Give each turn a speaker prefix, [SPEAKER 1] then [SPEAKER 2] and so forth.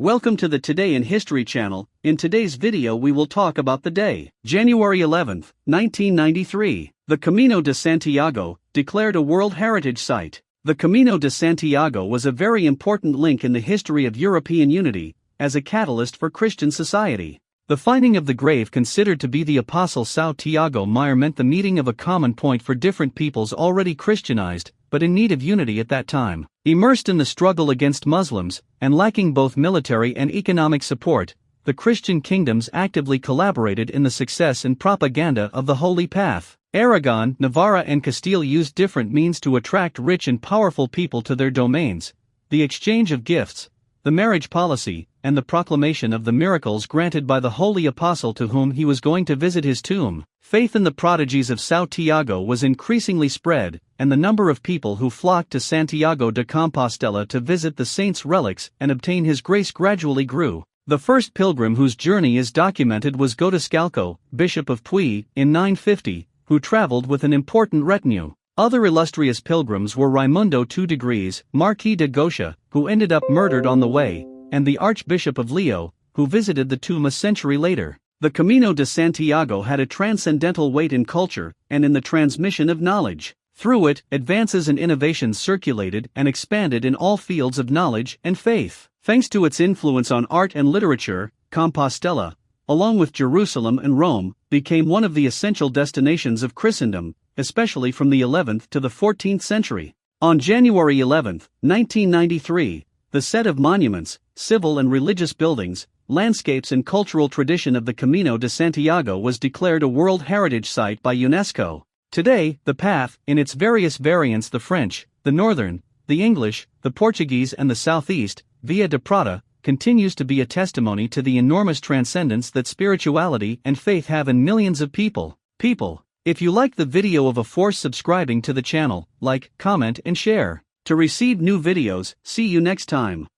[SPEAKER 1] Welcome to the Today in History channel. In today's video we will talk about the day, January 11, 1993. The Camino de Santiago, declared a World Heritage Site. The Camino de Santiago was a very important link in the history of European unity, as a catalyst for Christian society. The finding of the grave considered to be the Apostle Santiago Mayer meant the meeting of a common point for different peoples already Christianized, but in need of unity at that time. Immersed in the struggle against Muslims, and lacking both military and economic support, the Christian kingdoms actively collaborated in the success and propaganda of the Holy Path. Aragon, Navarra and Castile used different means to attract rich and powerful people to their domains: the exchange of gifts, the marriage policy, and the proclamation of the miracles granted by the Holy Apostle to whom he was going to visit his tomb. Faith in the prodigies of Santiago was increasingly spread, and the number of people who flocked to Santiago de Compostela to visit the saint's relics and obtain his grace gradually grew. The first pilgrim whose journey is documented was Godescalco, Bishop of Puy, in 950, who traveled with an important retinue. Other illustrious pilgrims were Raimundo II, Marquis de Gotia, who ended up murdered on the way, and the Archbishop of Leo, who visited the tomb a century later. The Camino de Santiago had a transcendental weight in culture and in the transmission of knowledge. Through it, advances and innovations circulated and expanded in all fields of knowledge and faith. Thanks to its influence on art and literature, Compostela, along with Jerusalem and Rome, became one of the essential destinations of Christendom, especially from the 11th to the 14th century. On January 11, 1993, the set of monuments, civil and religious buildings, landscapes and cultural tradition of the Camino de Santiago was declared a World Heritage Site by UNESCO. Today, the path, in its various variants, the French, the Northern, the English, the Portuguese and the Southeast, Via de Prata, continues to be a testimony to the enormous transcendence that spirituality and faith have in millions of people. If you like the video of force subscribing to the channel, like, comment and share. To receive new videos. See you next time.